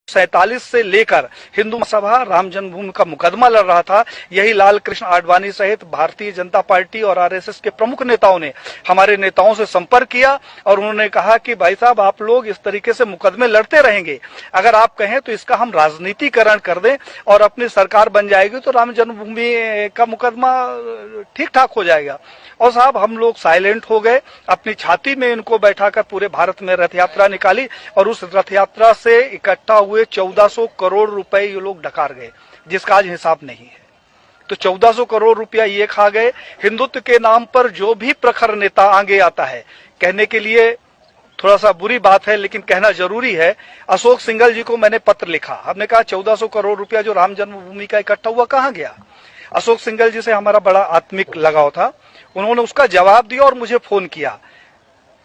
1947 से लेकर हिंदू सभा राम जन्मभूमि का मुकदमा लड़ रहा था। यही लाल कृष्ण आडवाणी सहित भारतीय जनता पार्टी और आरएसएस के प्रमुख नेताओं ने हमारे नेताओं से संपर्क किया और उन्होंने कहा कि भाई साहब, आप लोग इस तरीके से मुकदमे लड़ते रहेंगे, अगर आप कहें तो इसका हम राजनीतिकरण कर दें और अपनी सरकार बन जाएगी तो राम जन्मभूमि का मुकदमा ठीक ठाक हो जाएगा। और साहब, हम लोग साइलेंट हो गए, अपनी छाती में इनको बैठाकर पूरे भारत में रथ यात्रा निकाली और उस रथ यात्रा से इकट्ठा हुए 1400 करोड़ रुपए ये लोग डकार गए, जिसका आज हिसाब नहीं है। तो 1400 करोड़ रुपया ये खा गए। हिंदुत्व के नाम पर जो भी प्रखर नेता आगे आता है, कहने के लिए थोड़ा सा बुरी बात है लेकिन कहना जरूरी है, अशोक सिंघल जी को मैंने पत्र लिखा। हमने कहा 1400 करोड़ रुपया जो राम जन्मभूमि का इकट्ठा हुआ कहां गया। अशोक सिंघल जी से हमारा बड़ा आत्मिक लगाव था। उन्होंने उसका जवाब दिया और मुझे फोन किया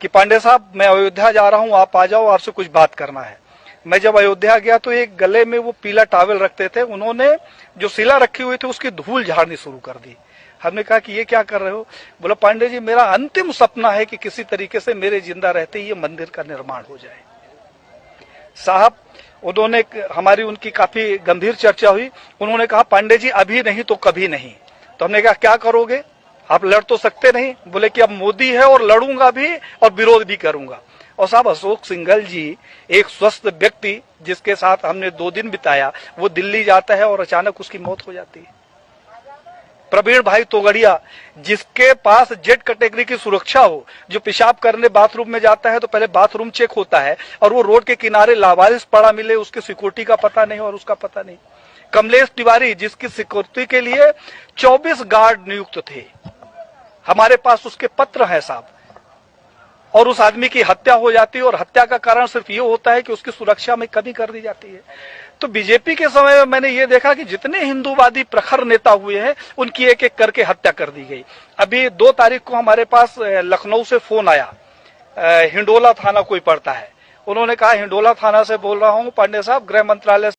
कि पांडे साहब, मैं अयोध्या जा रहा हूं, आप आ जाओ, आपसे कुछ बात करना है। मैं जब अयोध्या गया तो एक गले में वो पीला टॉवेल रखते थे, उन्होंने जो शिला रखी हुई थी उसकी धूल झाड़नी शुरू कर दी। हमने कहा कि ये क्या कर रहे हो। बोला, पांडे जी, मेरा अंतिम सपना है कि किसी तरीके से मेरे जिंदा रहते ही ये मंदिर का निर्माण हो जाए। साहब, उन्होंने हमारी उनकी काफी गंभीर चर्चा हुई। उन्होंने कहा, पांडे जी, अभी नहीं तो कभी नहीं। तो हमने कहा, क्या करोगे, आप लड़ तो सकते नहीं। बोले कि अब मोदी है और लड़ूंगा भी और विरोध भी करूंगा। और साहब, अशोक सिंघल जी एक स्वस्थ व्यक्ति जिसके साथ हमने 2 दिन बिताया, वो दिल्ली जाता है और अचानक उसकी मौत हो जाती है। प्रवीण भाई तोगड़िया, जिसके पास जेड कैटेगरी की सुरक्षा हो, जो पेशाब करने बाथरूम में जाता है तो पहले बाथरूम चेक होता है और वो रोड के किनारे लावारिस पड़ा मिले, उसकी सिक्योरिटी का पता नहीं और उसका पता नहीं। कमलेश तिवारी, जिसकी सिक्योरिटी के लिए 24 गार्ड नियुक्त थे, हमारे पास उसके पत्र हैं साहब, और उस आदमी की हत्या हो जाती है और हत्या का कारण सिर्फ ये होता है कि उसकी सुरक्षा में कमी कर दी जाती है। तो बीजेपी के समय में मैंने ये देखा कि जितने हिंदूवादी प्रखर नेता हुए हैं, उनकी एक एक करके हत्या कर दी गई। अभी 2 तारीख को हमारे पास लखनऊ से फोन आया, हिंडोला थाना कोई पड़ता है, उन्होंने कहा, हिंडोला थाना से बोल रहा हूं पांडे साहब, गृह मंत्रालय